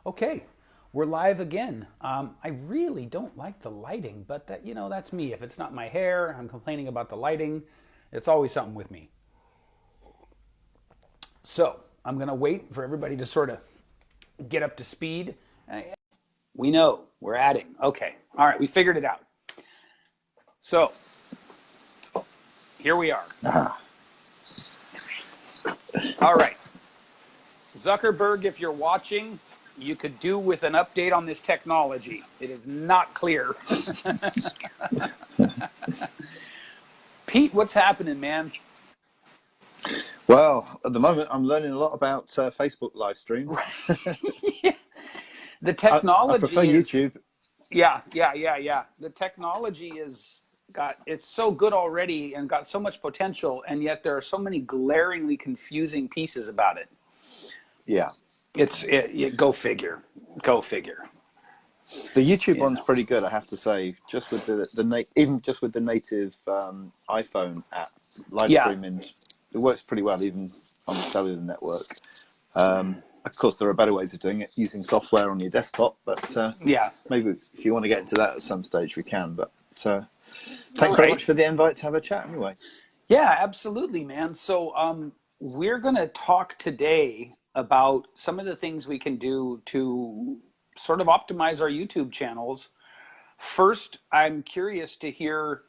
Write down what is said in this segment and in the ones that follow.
Okay, we're live again. I really don't like the lighting, but that's me. If it's not my hair, I'm complaining about the lighting. It's always something with me. So I'm gonna wait for everybody to sort of get up to speed. We know we're adding. Okay, all right, we figured it out. So here we are. All right, Zuckerberg, if you're watching, you could do with an update on this technology. It is not clear. Pete, what's happening, man? Well, at the moment, I'm learning a lot about Facebook live streams. The I prefer technology is, YouTube. yeah. The technology it's so good already and got so much potential, and yet there are so many glaringly confusing pieces about it. Yeah. Go figure. Go figure. The YouTube Yeah. one's pretty good, I have to say. Just with even just with the native iPhone app live Yeah. streaming, it works pretty well, even on the cellular network. Of course, there are better ways of doing it, using software on your desktop. But Yeah. maybe if you want to get into that at some stage, we can. But All thanks very right. much for the invite to have a chat. Anyway. Yeah, absolutely, man. So we're going to talk today about some of the things we can do to sort of optimize our YouTube channels. First, I'm curious to hear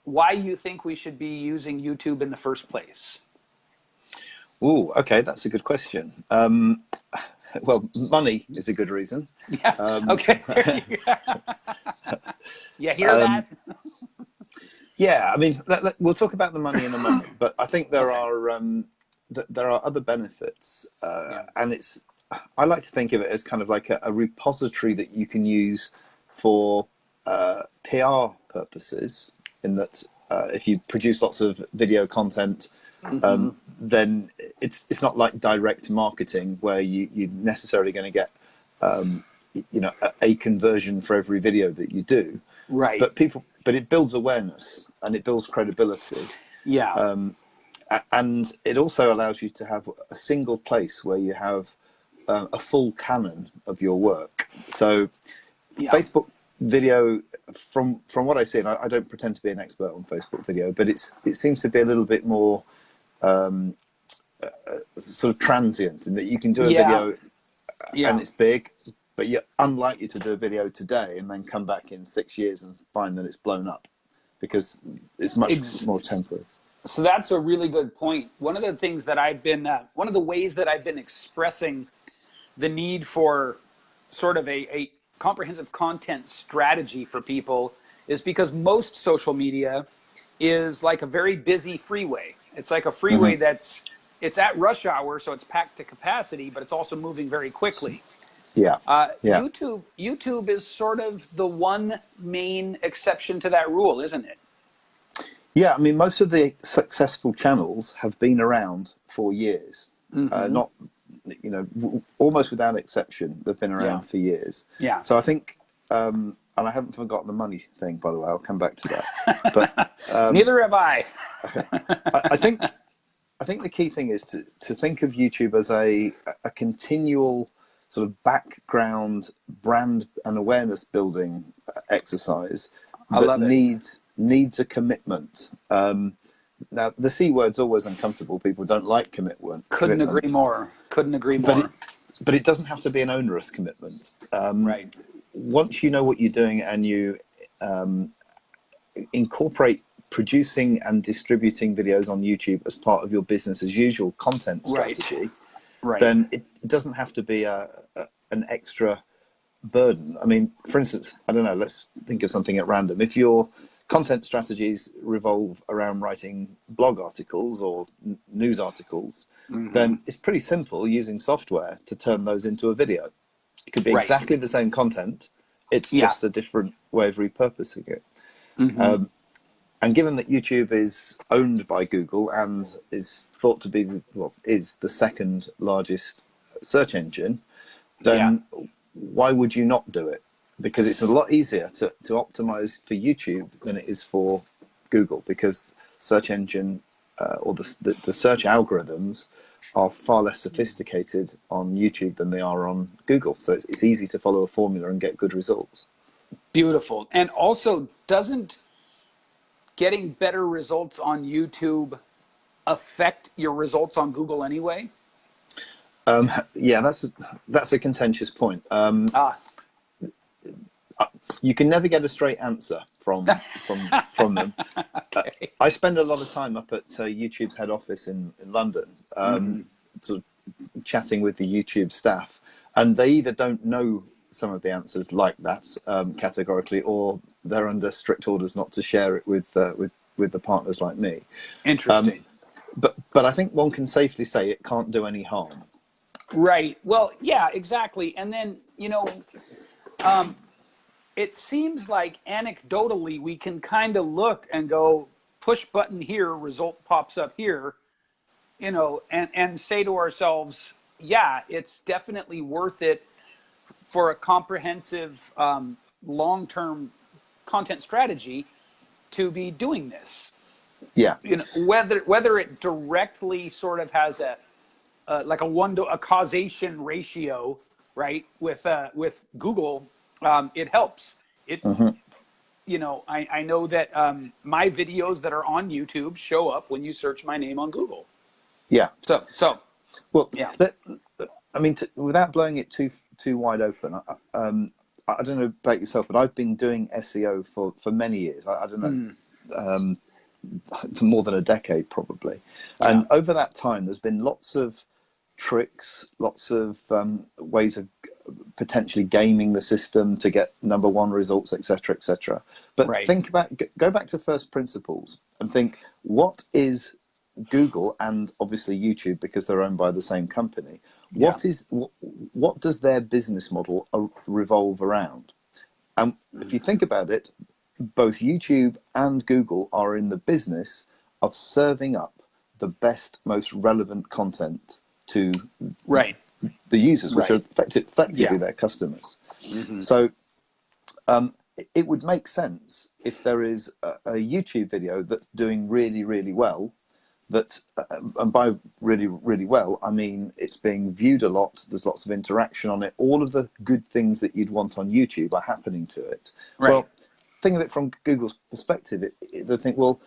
why you think we should be using YouTube in the first place. Ooh, okay, that's a good question. Well, money is a good reason. Yeah. Okay. There you go. You hear that? Yeah, I mean, we'll talk about the money in a moment, but I think there Okay. are other benefits, Yeah. and I like to think of it as kind of like a repository that you can use for PR purposes. In that, if you produce lots of video content, then it's not like direct marketing where you're necessarily going to get a conversion for every video that you do. Right. But it builds awareness and it builds credibility, Yeah. and it also allows you to have a single place where you have a full canon of your work. So Yeah. Facebook video, from what I see, and I don't pretend to be an expert on Facebook video, but it seems to be a little bit more sort of transient in that you can do a Yeah. video Yeah. and it's big, but you're unlikely to do a video today and then come back in 6 years and find that it's blown up, because it's much more temporary. So that's a really good point. One of the things that one of the ways that I've been expressing the need for sort of a comprehensive content strategy for people is because most social media is like a very busy freeway. It's like a freeway it's at rush hour, so it's packed to capacity, but it's also moving very quickly. Yeah. YouTube is sort of the one main exception to that rule, isn't it? Yeah, I mean, most of the successful channels have been around for years. Not, almost without exception, they've been around for years. Yeah. So I think, and I haven't forgotten the money thing, by the way. I'll come back to that. But neither have I. I think the key thing is to think of YouTube as a continual sort of background brand and awareness building exercise that needs a commitment. Now, the C word's always uncomfortable. People don't like commitment. Couldn't agree more. But it doesn't have to be an onerous commitment. Right. Once you know what you're doing and you incorporate producing and distributing videos on YouTube as part of your business as usual content strategy, then it doesn't have to be an extra burden. I mean, for instance, I don't know, let's think of something at random. If your content strategies revolve around writing blog articles or news articles, then it's pretty simple using software to turn those into a video. It could be exactly the same content. It's just a different way of repurposing it. And given that YouTube is owned by Google and is thought to be, is the second largest search engine, then why would you not do it? Because it's a lot easier to optimize for YouTube than it is for Google, because search engine or the search algorithms are far less sophisticated on YouTube than they are on Google. So it's easy to follow a formula and get good results. Beautiful. And also, doesn't getting better results on YouTube affect your results on Google anyway? Yeah, that's a contentious point. You can never get a straight answer from them. Okay. I spend a lot of time up at YouTube's head office in London, sort of chatting with the YouTube staff, and they either don't know some of the answers like that categorically, or they're under strict orders not to share it with the partners like me. Interesting. But I think one can safely say it can't do any harm. Right. Well, yeah, exactly. And then, it seems like anecdotally we can kind of look and go, push button here, result pops up here, and say to ourselves, yeah, it's definitely worth it for a comprehensive long-term content strategy to be doing this. Yeah. Whether it directly sort of has like a causation ratio, right? With Google, it helps. It, I know that my videos that are on YouTube show up when you search my name on Google. Yeah. So. Well, yeah. I mean, without blowing it too wide open, I don't know about yourself, but I've been doing SEO for many years. I don't know, more than a decade probably. Yeah. And over that time, there's been lots of tricks, lots of ways of potentially gaming the system to get #1 results, etc., etc. But think about, go back to first principles and think, what is Google and obviously YouTube, because they're owned by the same company? What does their business model revolve around? And if you think about it, both YouTube and Google are in the business of serving up the best, most relevant content to the users, which are effectively their customers. So it would make sense if there is a YouTube video that's doing really, really well, that, and by really, really well, I mean it's being viewed a lot, there's lots of interaction on it, all of the good things that you'd want on YouTube are happening to it. Well, think of it from Google's perspective. They think, well,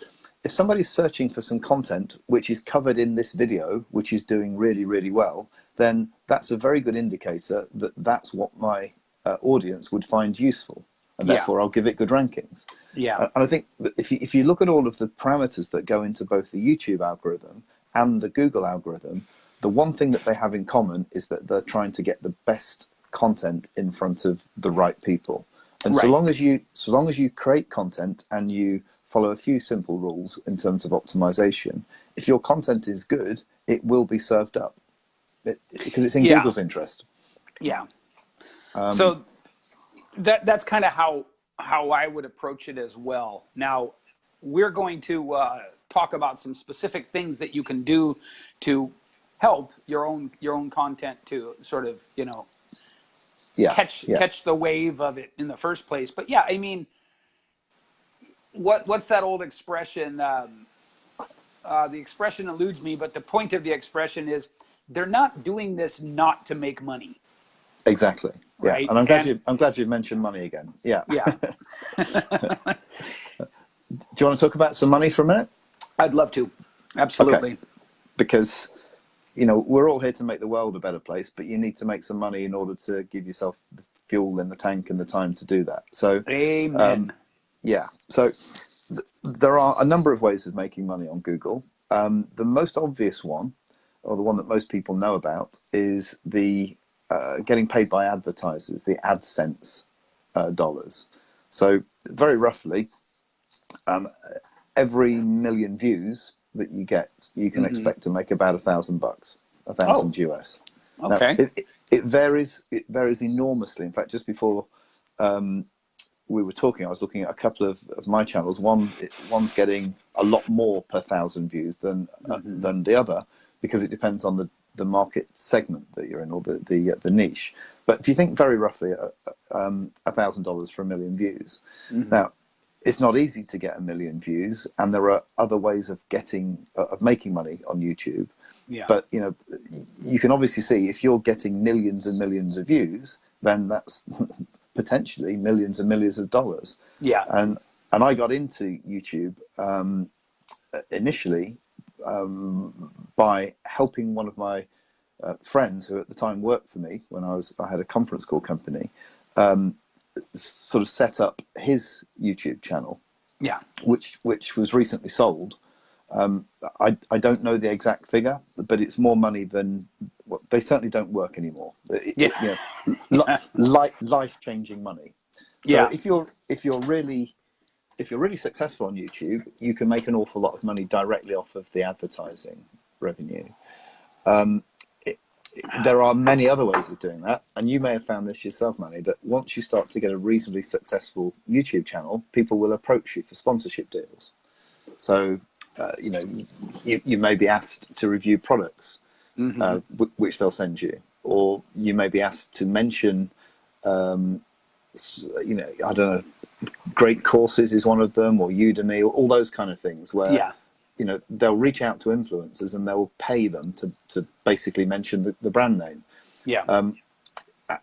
if somebody's searching for some content which is covered in this video, which is doing really, really well, then that's a very good indicator that that's what my audience would find useful, and therefore I'll give it good rankings. And I think that if you look at all of the parameters that go into both the YouTube algorithm and the Google algorithm, the one thing that they have in common is that they're trying to get the best content in front of the right people. And so long as you create content and you follow a few simple rules in terms of optimization, if your content is good, it will be served up because it's in Google's interest. So that's kind of how I would approach it as well. Now, we're going to talk about some specific things that you can do to help your own content to sort of catch the wave of it in the first place. But yeah, I mean, what's that old expression? The expression eludes me, but the point of the expression is they're not doing this not to make money. Exactly. Right. And I'm glad you've mentioned money again. Yeah. Yeah. Do you want to talk about some money for a minute? I'd love to. Absolutely. Okay. Because we're all here to make the world a better place, but you need to make some money in order to give yourself the fuel in the tank and the time to do that. So, amen. So there are a number of ways of making money on Google. The most obvious one, or the one that most people know about, is the getting paid by advertisers, the AdSense dollars. So very roughly, every million views that you get, you can expect to make about $1,000, $1,000 US. Okay. Now, it varies enormously. In fact, just before we were talking, I was looking at a couple of my channels. One's getting a lot more per 1,000 views than the other, because it depends on the market segment that you're in, or the niche. But if you think very roughly, $1,000 for 1 million views. Now, it's not easy to get 1 million views, and there are other ways of making money on YouTube. Yeah. But, you know, you can obviously see if you're getting millions and millions of views, then that's potentially millions and millions of dollars. Yeah. And I got into YouTube initially by helping one of my friends who at the time worked for me when I had a conference call company, sort of set up his YouTube channel. Yeah. Which was recently sold. I don't know the exact figure, but it's more money than they certainly don't work anymore. Yeah. You know, life-changing money. So Yeah. if you're really successful on YouTube, you can make an awful lot of money directly off of the advertising revenue. There are many other ways of doing that, and you may have found this yourself, Manny, that once you start to get a reasonably successful YouTube channel, people will approach you for sponsorship deals. So, you know, you may be asked to review products, which they'll send you, or you may be asked to mention, you know, I don't know, Great Courses is one of them, or Udemy, or all those kind of things where, you know, they'll reach out to influencers and they'll pay them to basically mention the brand name. Yeah. And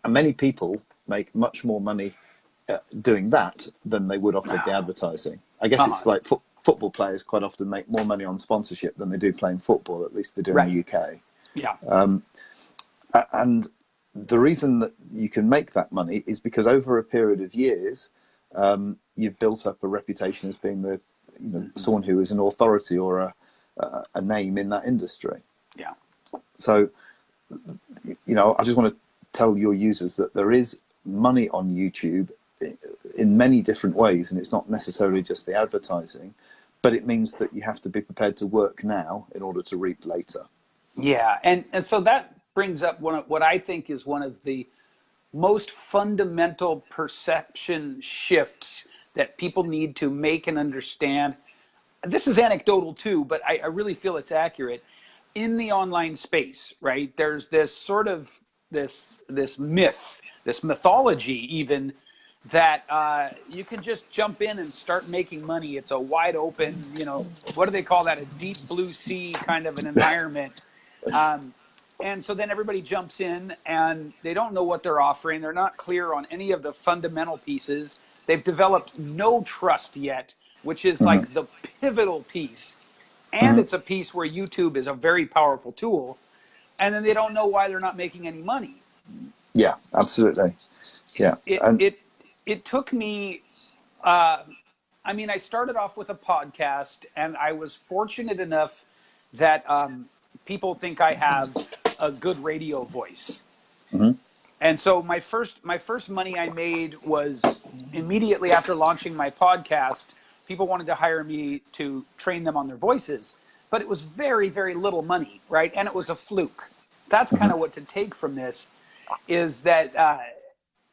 many people make much more money doing that than they would off of the advertising. I guess it's like football players quite often make more money on sponsorship than they do playing football, at least they do in the UK. Yeah. And the reason that you can make that money is because over a period of years, you've built up a reputation as being the, you know, someone who is an authority or a name in that industry. Yeah. So, you know, I just want to tell your users that there is money on YouTube in many different ways, and it's not necessarily just the advertising, but it means that you have to be prepared to work now in order to reap later. Yeah, and so that brings up what I think is one of the most fundamental perception shifts that people need to make and understand. This is anecdotal too, but I really feel it's accurate. In the online space, right, there's this sort of this myth, this mythology even, that you can just jump in and start making money. It's a wide open, you know, what do they call that? A deep blue sea kind of an environment. And so then everybody jumps in and they don't know what they're offering. They're not clear on any of the fundamental pieces. They've developed no trust yet, which is like the pivotal piece. And it's a piece where YouTube is a very powerful tool. And then they don't know why they're not making any money. Yeah, absolutely. Yeah. It took me, I mean, I started off with a podcast, and I was fortunate enough that people think I have a good radio voice. And so my first money I made was immediately after launching my podcast. People wanted to hire me to train them on their voices, but it was very, very little money, right? And it was a fluke. That's kind of what to take from this is that,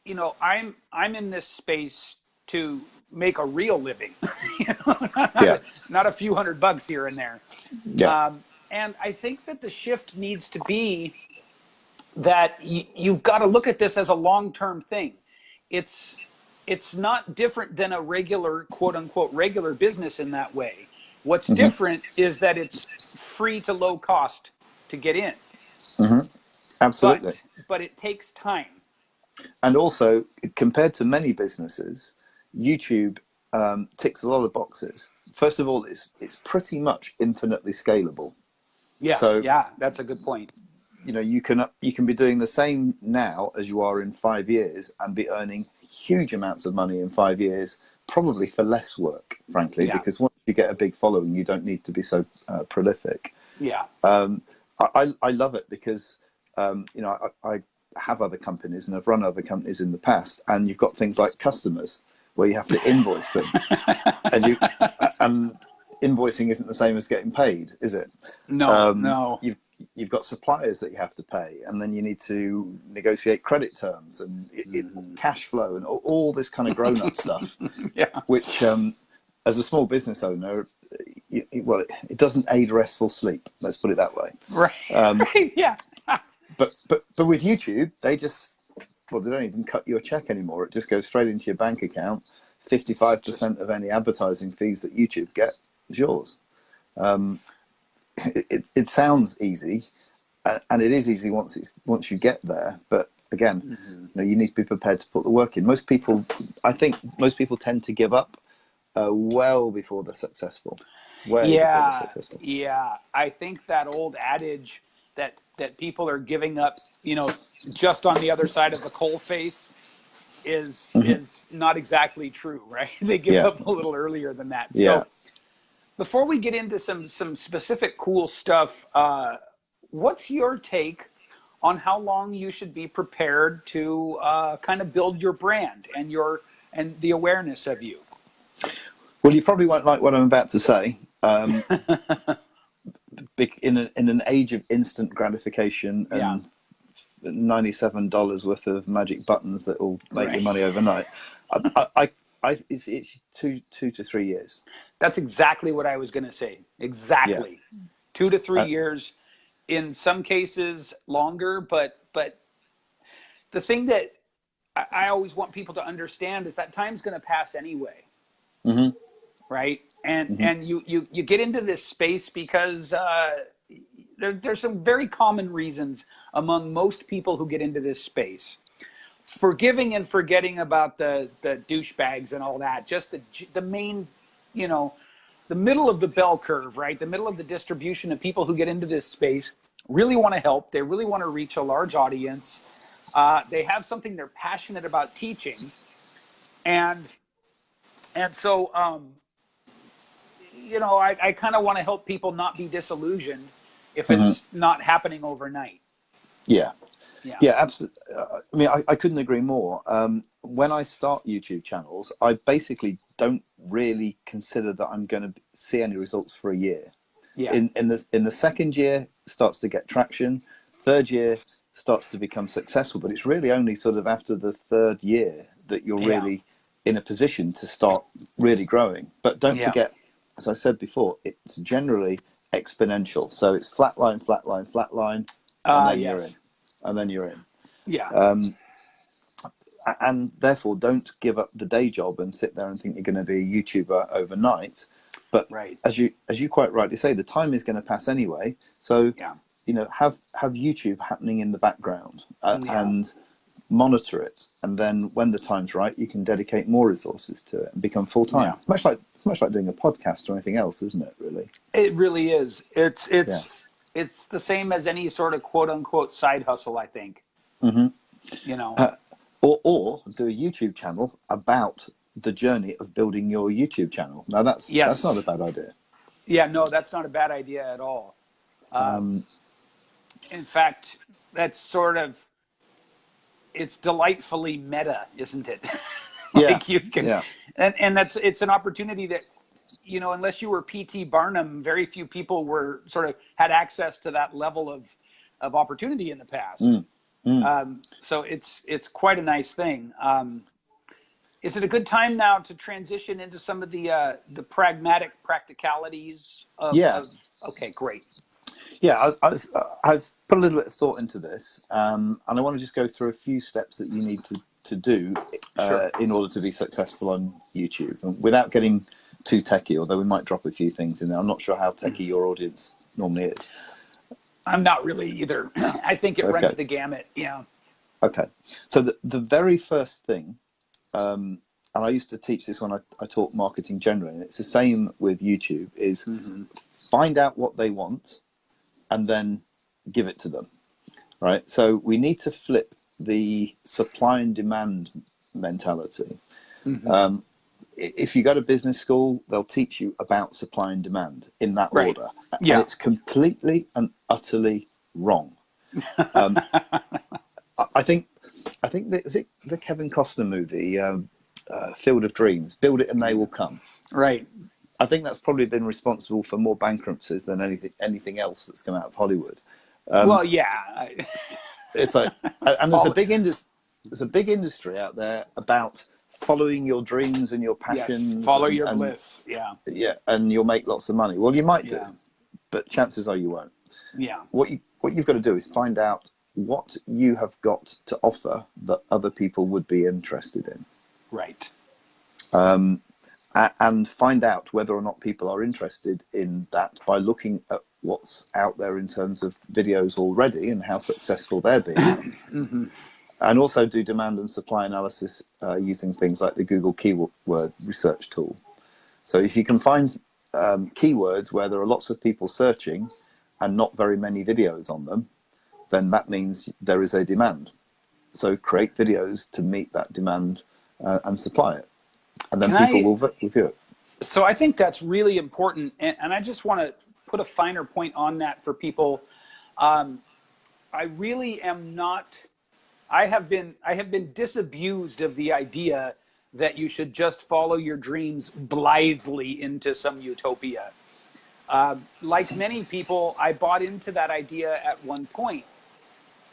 you know, I'm in this space to make a real living, you know, not a few $100 here and there. Yeah. And I think that the shift needs to be that you've got to look at this as a long-term thing. It's not different than a regular, quote unquote, regular business in that way. What's different is that it's free to low cost to get in. Absolutely. But it takes time. And also, compared to many businesses, YouTube ticks a lot of boxes. First of all, it's pretty much infinitely scalable. Yeah, so, yeah, that's a good point. You know, you can be doing the same now as you are in 5 years and be earning huge amounts of money in 5 years, probably for less work, frankly, because once you get a big following, you don't need to be so prolific. Yeah. I love it because, you know, I have other companies and I've run other companies in the past, and you've got things like customers where you have to invoice them, and invoicing isn't the same as getting paid, is it? No, no. You've got suppliers that you have to pay, and then you need to negotiate credit terms and cash flow and all this kind of grown-up stuff. Which, as a small business owner, it doesn't aid restful sleep. Let's put it that way. Right. Yeah. But with YouTube, they don't even cut you a check anymore. It just goes straight into your bank account. 55% of any advertising fees that YouTube get is yours. it sounds easy, and it is easy once you get there. But again, you need to be prepared to put the work in. I think most people tend to give up well before they're successful. Before they're successful. Yeah. I think that old adage that people are giving up, just on the other side of the coal face is not exactly true, right? They give up a little earlier than that. Yeah. So before we get into some specific cool stuff, what's your take on how long you should be prepared to kind of build your brand and the awareness of you? Well, you probably won't like what I'm about to say. In an age of instant gratification and $97 worth of magic buttons that will make your money overnight, it's 2 to 3 years. That's exactly what I was going to say. Exactly. 2 to 3 years, in some cases longer, but the thing that I always want people to understand is that time's going to pass anyway. Right? And you get into this space because there's some very common reasons among most people who get into this space. Forgiving and forgetting about the douchebags and all that. Just the main, the middle of the bell curve, right? The middle of the distribution of people who get into this space really want to help. They really want to reach a large audience. They have something they're passionate about teaching. And so, I kind of want to help people not be disillusioned if it's not happening overnight. Yeah, absolutely. I mean, I couldn't agree more. When I start YouTube channels, I basically don't really consider that I'm going to see any results for a year. Yeah. In the second year, starts to get traction. Third year starts to become successful, but it's really only sort of after the third year that you're really in a position to start really growing. But don't forget, as I said before, it's generally exponential. So it's flatline, and then you're in. And then you're in. Yeah. And therefore, don't give up the day job and sit there and think you're going to be a YouTuber overnight. But as you quite rightly say, the time is going to pass anyway. So have YouTube happening in the background and monitor it. And then when the time's right, you can dedicate more resources to it and become full time. Yeah. Much like doing a podcast or anything else, isn't it? Really, it really is. It's the same as any sort of quote unquote side hustle, I think. Or do a YouTube channel about the journey of building your YouTube channel. Now that's not a bad idea. Yeah, no, that's not a bad idea at all. In fact, that's sort of, it's delightfully meta, isn't it? You can, and it's an opportunity that, unless you were P.T. Barnum, very few people had access to that level of opportunity in the past. So it's quite a nice thing. Is it a good time now to transition into some of the pragmatic practicalities of? Okay, great. Yeah, I've put a little bit of thought into this, and I want to just go through a few steps that you need to do in order to be successful on YouTube, and without getting too techie, although we might drop a few things in there. I'm not sure how techie your audience normally is. I'm not really either. I think it runs the gamut. Yeah. Okay. So the very first thing, and I used to teach this when I taught marketing generally, and it's the same with YouTube, is find out what they want and then give it to them, right? So we need to flip the supply and demand mentality. If you go to business school, they'll teach you about supply and demand in that order. Yeah. And it's completely and utterly wrong. I think is it the Kevin Costner movie, Field of Dreams, Build It and They Will Come. Right. I think that's probably been responsible for more bankruptcies than anything else that's come out of Hollywood. Well, yeah. It's like, and there's a big industry out there about following your dreams and your passions. Yes, follow your bliss. Yeah. Yeah, and you'll make lots of money. Well, you might do, but chances are you won't. Yeah. What you've got to do is find out what you have got to offer that other people would be interested in. Right. And find out whether or not people are interested in that by looking at what's out there in terms of videos already and how successful they're being, Mm-hmm. and also do demand and supply analysis using things like the Google keyword research tool. So if you can find keywords where there are lots of people searching and not very many videos on them, then that means there is a demand. So create videos to meet that demand and supply it, and then people will review it. So I think that's really important, and I just want to put a finer point on that for people. I really am not. I have been disabused of the idea that you should just follow your dreams blithely into some utopia. Like many people, I bought into that idea at one point.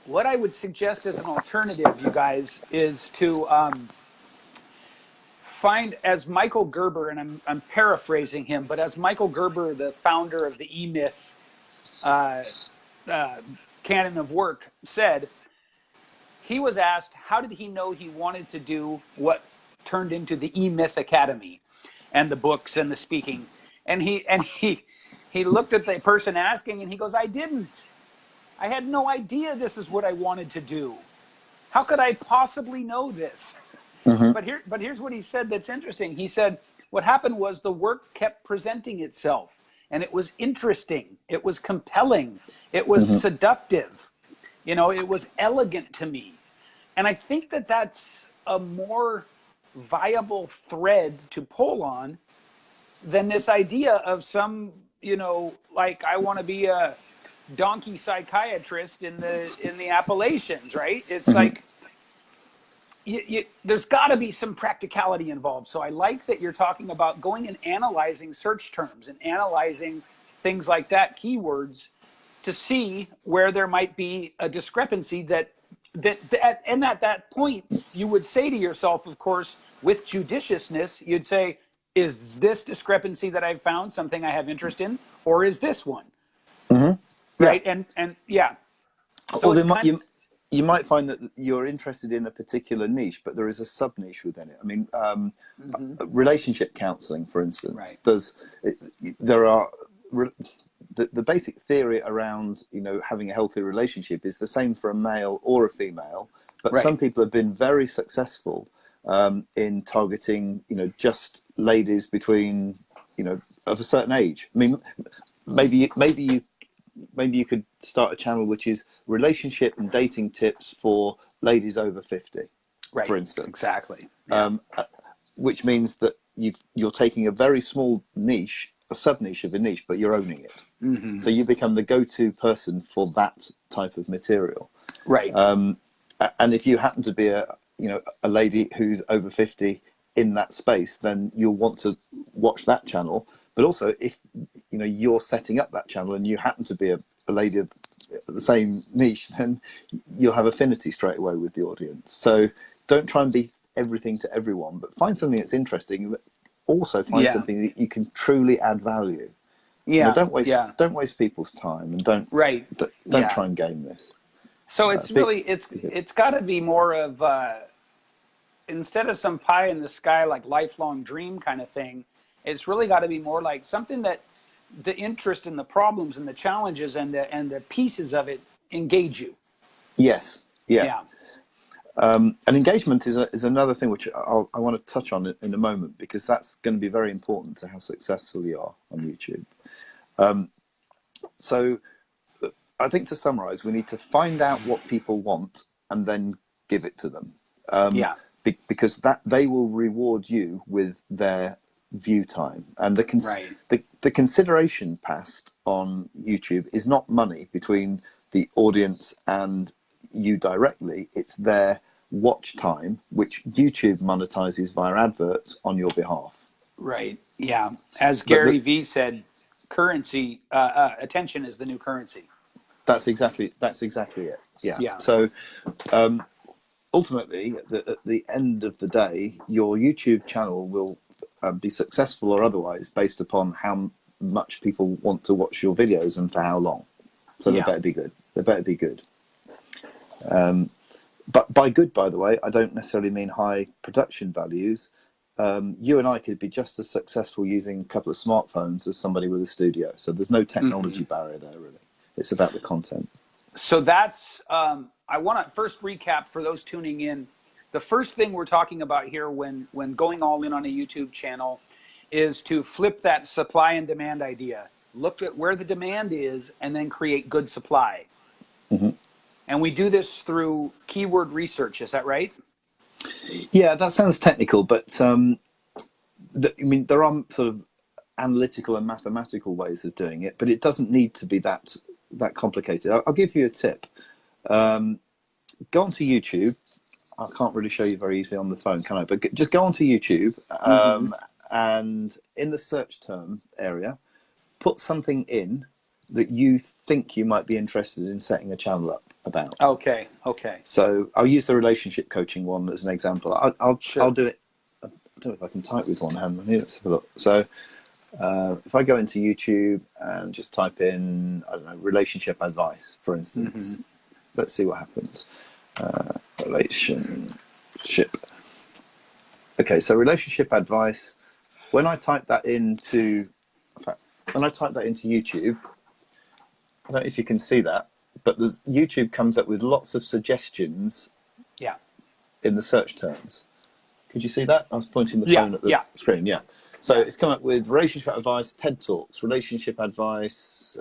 What I would suggest as an alternative, you guys, is to find, as Michael Gerber, and I'm paraphrasing him, but as Michael Gerber, the founder of the E-Myth canon of work, said, he was asked, how did he know he wanted to do what turned into the E-Myth Academy and the books and the speaking? And he looked at the person asking, and he goes, I didn't. I had no idea this is what I wanted to do. How could I possibly know this? Mm-hmm. But here's what he said that's interesting. He said, what happened was the work kept presenting itself, and it was interesting. It was compelling. It was mm-hmm. seductive. You know, it was elegant to me. And I think that that's a more viable thread to pull on than this idea of some, you know, like, I want to be a donkey psychiatrist in the Appalachians, right? It's mm-hmm. like, there's got to be some practicality involved. So I like that you're talking about going and analyzing search terms and analyzing things like that, keywords, to see where there might be a discrepancy and at that point, you would say to yourself, of course, with judiciousness, you'd say, is this discrepancy that I've found something I have interest in, or is this one? Mm-hmm. Right? Yeah. And yeah. So you might find that you're interested in a particular niche, but there is a sub niche within it. I mean, mm-hmm. relationship counseling, for instance, right. The basic theory around, you know, having a healthy relationship is the same for a male or a female, but right. some people have been very successful in targeting, you know, just ladies between, you know, of a certain age. I mean, maybe you could start a channel which is relationship and dating tips for ladies over 50, right. for instance. Exactly. Yeah. Which means that you're taking a very small niche, a sub-niche of a niche, but you're owning it. Mm-hmm. So you become the go-to person for that type of material. Right. And if you happen to be a lady who's over 50 in that space, then you'll want to watch that channel. But also, if you know you're setting up that channel and you happen to be a lady of the same niche, then you'll have affinity straight away with the audience. So don't try and be everything to everyone, but find something that's interesting. But also find something that you can truly add value. Yeah. You know, don't waste people's time, and don't try and game this. So it's it's got to be more of instead of some pie in the sky like lifelong dream kind of thing. It's really got to be more like something that the interest in the problems and the challenges and the pieces of it engage you. Yes. Yeah. And engagement is another thing which I want to touch on in a moment, because that's going to be very important to how successful you are on YouTube. So I think, to summarize, we need to find out what people want and then give it to them. Because that they will reward you with their view time, and the consideration passed on YouTube is not money between the audience and you directly. It's their watch time, which YouTube monetizes via adverts on your behalf. Right. Yeah. As Gary Vee said, currency, attention is the new currency. That's exactly it. Yeah. So ultimately, at the end of the day, your YouTube channel will be successful or otherwise based upon how much people want to watch your videos and for how long. So they better be good. But by good, by the way, I don't necessarily mean high production values. you and I could be just as successful using a couple of smartphones as somebody with a studio. So there's no technology barrier there, really. It's about the content. So that's, I want to first recap for those tuning in. The first thing we're talking about here when going all in on a YouTube channel is to flip that supply and demand idea. Look at where the demand is and then create good supply. And we do this through keyword research. Is that right? Yeah, that sounds technical, but I mean, there are sort of analytical and mathematical ways of doing it, but it doesn't need to be that complicated. I'll give you a tip. Go onto YouTube. I can't really show you very easily on the phone, can I? But just go onto YouTube and in the search term area, put something in that you think you might be interested in setting a channel up about. Okay. So I'll use the relationship coaching one as an example. I'll do it. I don't know if I can type with one hand. Let's have a look. So if I go into YouTube and just type in, I don't know, relationship advice, for instance, let's see what happens. Relationship. Okay, so relationship advice. When I type that into, YouTube, I don't know if you can see that, but YouTube comes up with lots of suggestions. Yeah. In the search terms. Could you see that? I was pointing the phone at the screen. Yeah. So it's come up with relationship advice, TED Talks, relationship advice,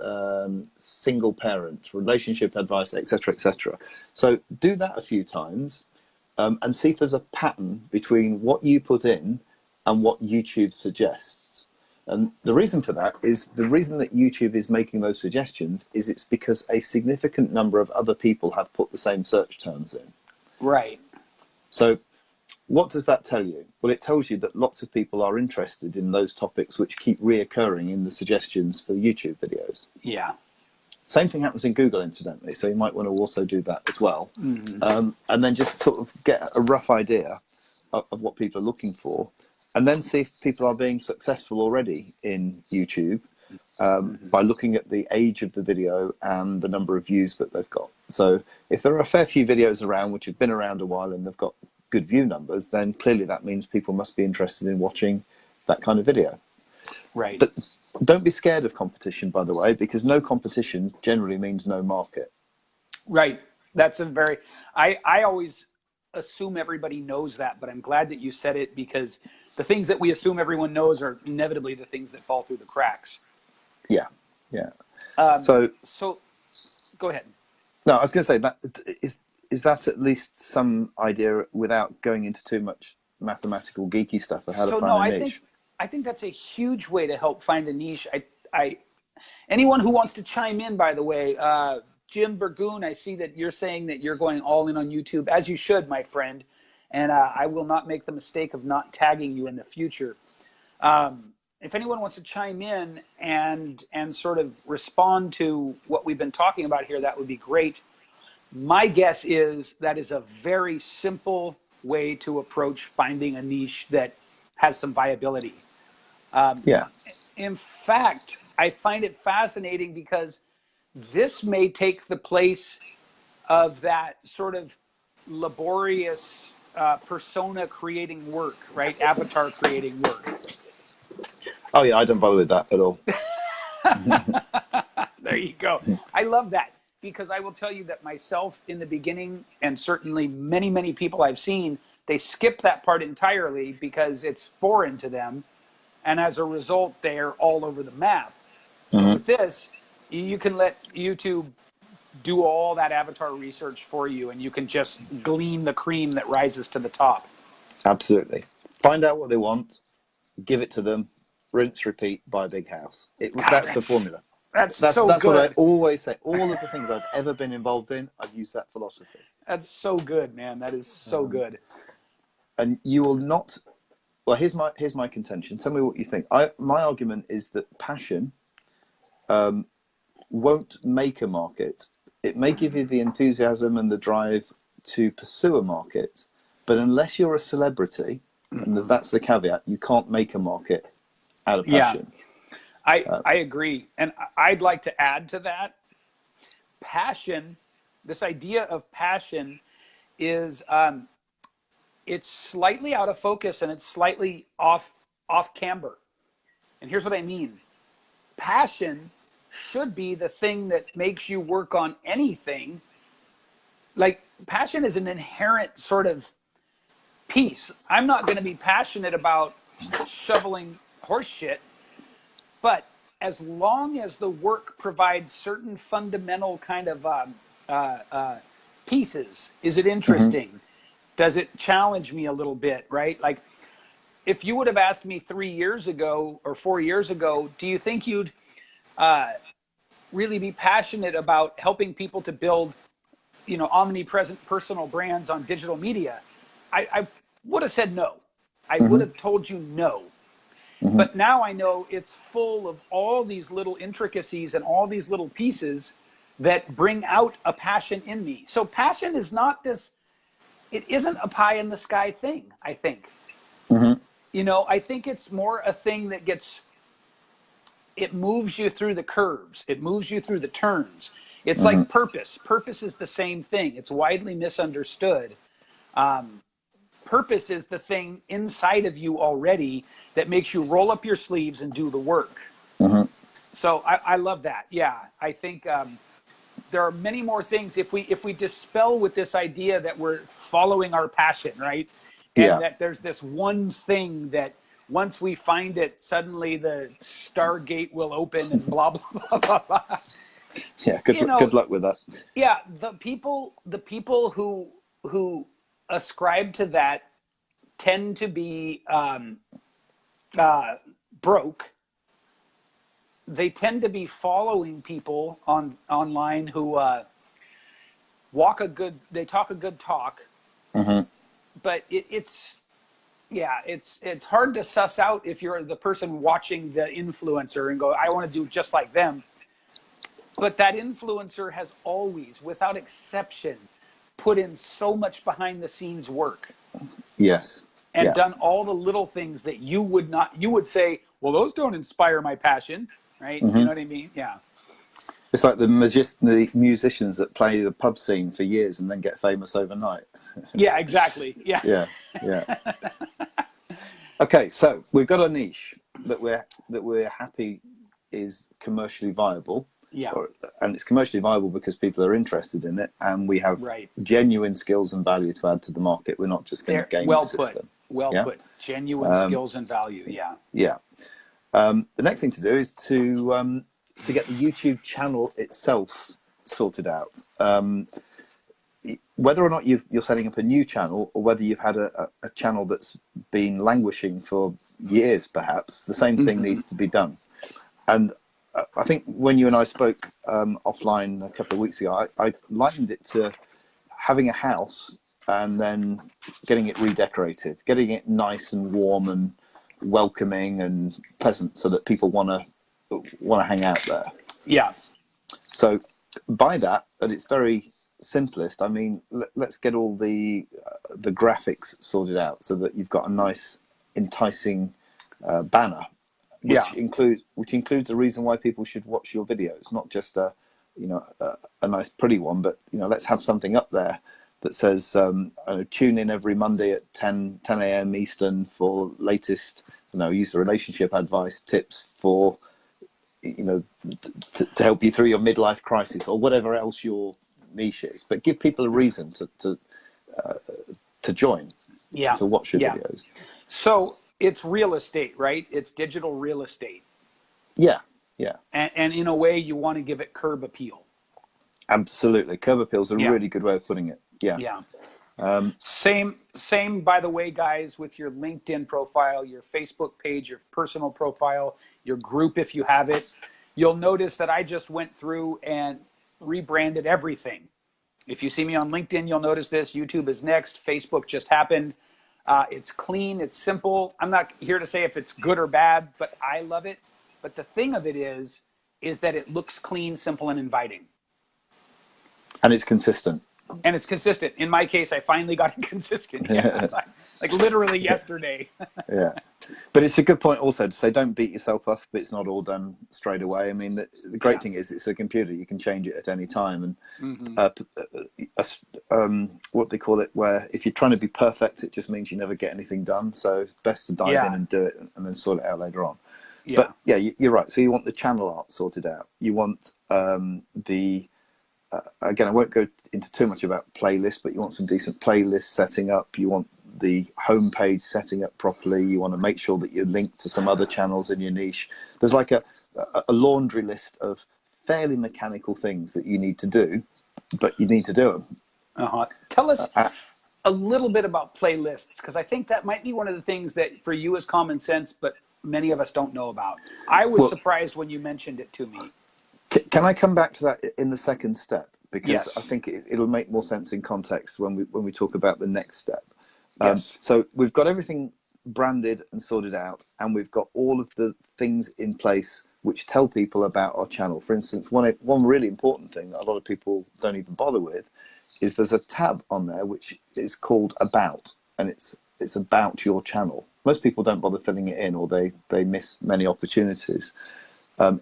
single parent, relationship advice, etc., etc. So do that a few times and see if there's a pattern between what you put in and what YouTube suggests. And the reason for that is the reason that YouTube is making those suggestions is it's because a significant number of other people have put the same search terms in. Right. So what does that tell you? Well, it tells you that lots of people are interested in those topics which keep reoccurring in the suggestions for YouTube videos. Yeah. Same thing happens in Google, incidentally, so you might want to also do that as well. And then just sort of get a rough idea of what people are looking for, and then see if people are being successful already in YouTube by looking at the age of the video and the number of views that they've got. So if there are a fair few videos around which have been around a while and they've got good view numbers, then clearly that means people must be interested in watching that kind of video. Right. But don't be scared of competition, by the way, because no competition generally means no market. Right. That's a very, I always assume everybody knows that, but I'm glad that you said it, because the things that we assume everyone knows are inevitably the things that fall through the cracks. Yeah. So go ahead. No, I was going to say that is that at least some idea without going into too much mathematical geeky stuff of how to find a niche? I think that's a huge way to help find a niche. Anyone who wants to chime in, by the way, Jim Burgoon, I see that you're saying that you're going all in on YouTube, as you should, my friend. And I will not make the mistake of not tagging you in the future. If anyone wants to chime in and sort of respond to what we've been talking about here, that would be great. My guess is that is a very simple way to approach finding a niche that has some viability. In fact, I find it fascinating because this may take the place of that sort of laborious persona creating work, right? Avatar creating work. Oh yeah, I don't bother with that at all. There you go. I love that, because I will tell you that myself in the beginning, and certainly many, many people I've seen, they skip that part entirely because it's foreign to them. And as a result, they're all over the map. But with this, you can let YouTube do all that avatar research for you, and you can just glean the cream that rises to the top. Absolutely. Find out what they want, give it to them, rinse, repeat, buy a big house. That's the formula. That's what I always say. All of the things I've ever been involved in, I've used that philosophy. That's so good, man. That is so good. And you will not. Well, here's my contention. Tell me what you think. My argument is that passion won't make a market. It may give you the enthusiasm and the drive to pursue a market, but unless you're a celebrity, and that's the caveat, you can't make a market out of passion. Yeah, I agree. And I'd like to add to that. Passion, this idea of passion is it's slightly out of focus and it's slightly off camber. And here's what I mean. Passion should be the thing that makes you work on anything. Like, passion is an inherent sort of piece. I'm not going to be passionate about shoveling horse shit, but as long as the work provides certain fundamental kind of pieces, is it interesting? Mm-hmm. Does it challenge me a little bit, right? Like, if you would have asked me 3 years ago or 4 years ago, do you think you'd really be passionate about helping people to build, omnipresent personal brands on digital media? I would have said no. I mm-hmm. would have told you no. Mm-hmm. But now I know it's full of all these little intricacies and all these little pieces that bring out a passion in me. So passion is not this, it isn't a pie in the sky thing, I think. Mm-hmm. I think it's more a thing that it moves you through the curves. It moves you through the turns. It's mm-hmm. like purpose. Purpose is the same thing. It's widely misunderstood. Purpose is the thing inside of you already that makes you roll up your sleeves and do the work. Mm-hmm. So I love that. Yeah, I think there are many more things if we dispel with this idea that we're following our passion, right? And that there's this one thing that once we find it, suddenly the stargate will open and blah, blah, blah, blah, blah. Yeah, good luck with that. Yeah, the people who ascribe to that tend to be broke. They tend to be following people online who talk a good talk. Mm-hmm. But it's hard to suss out if you're the person watching the influencer and go, I want to do just like them. But that influencer has always, without exception, put in so much behind the scenes work. Yes. And done all the little things that you would say, well, those don't inspire my passion, right? Mm-hmm. You know what I mean? Yeah. It's like the musicians that play the pub scene for years and then get famous overnight. Yeah, exactly. Yeah. Yeah. Okay, so we've got a niche that we're happy is commercially viable. Yeah. And it's commercially viable because people are interested in it, and we have genuine skills and value to add to the market. We're not just going to game the system. Well put. Genuine skills and value. Yeah. Yeah. The next thing to do is to get the YouTube channel itself sorted out. Whether or not you're setting up a new channel, or whether you've had a channel that's been languishing for years, perhaps, the same thing mm-hmm. needs to be done. And I think when you and I spoke offline a couple of weeks ago, I likened it to having a house and then getting it redecorated, getting it nice and warm and welcoming and pleasant so that people want to hang out there. Yeah. So by that, at its very simplest, I mean, let's get all the graphics sorted out so that you've got a nice, enticing banner, which includes a reason why people should watch your videos, not just a nice pretty one, but let's have something up there that says tune in every Monday at 10 a.m. Eastern for latest user relationship advice tips for to help you through your midlife crisis, or whatever else your niche is, but give people a reason to join, to watch your videos. So it's real estate, right? It's digital real estate. Yeah. And in a way, you want to give it curb appeal. Absolutely, curb appeal is a really good way of putting it. Yeah. Same. By the way, guys, with your LinkedIn profile, your Facebook page, your personal profile, your group, if you have it, you'll notice that I just went through and rebranded everything. If you see me on LinkedIn, you'll notice this. YouTube is next. Facebook just happened. It's clean. It's simple. I'm not here to say if it's good or bad, but I love it. But the thing of it is that it looks clean, simple, and inviting. And it's consistent. In my case, I finally got it consistent. Like literally yesterday. Yeah. But it's a good point also to say, don't beat yourself up, but it's not all done straight away. I mean, the great thing is it's a computer. You can change it at any time. And what they call it, where if you're trying to be perfect, it just means you never get anything done. So it's best to dive in and do it and then sort it out later on. Yeah. But yeah, you're right. So you want the channel art sorted out. You want again, I won't go into too much about playlists, but you want some decent playlists setting up. You want the homepage setting up properly. You want to make sure that you're linked to some other channels in your niche. There's like a laundry list of fairly mechanical things that you need to do, but you need to do them. Tell us a little bit about playlists, because I think that might be one of the things that for you is common sense, but many of us don't know about. I was surprised when you mentioned it to me. Can I come back to that in the second step? Because yes. I think it'll make more sense in context when we talk about the next step. Yes. So we've got everything branded and sorted out, and we've got all of the things in place which tell people about our channel. For instance, one really important thing that a lot of people don't even bother with is there's a tab on there which is called About, and it's about your channel. Most people don't bother filling it in, or they miss many opportunities.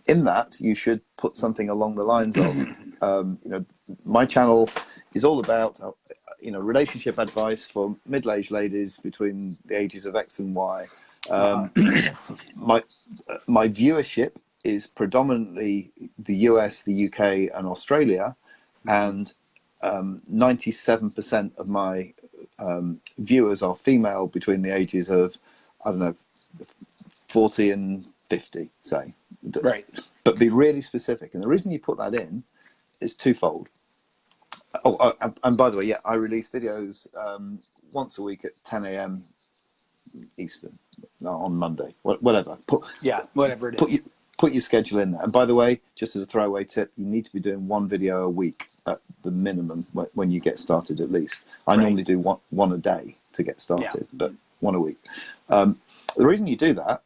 In that, you should put something along the lines of, my channel is all about, relationship advice for middle-aged ladies between the ages of X and Y. My viewership is predominantly the US, the UK, and Australia, and 97% of my viewers are female between the ages of, 40 and 50, say. Right. But be really specific. And the reason you put that in is twofold. Oh, and by the way, I release videos once a week at 10 a.m. Eastern on Monday, whatever. Whatever it is. Put your schedule in there. And by the way, just as a throwaway tip, you need to be doing one video a week at the minimum when you get started, at least. I normally do one a day to get started, but one a week. The reason you do that,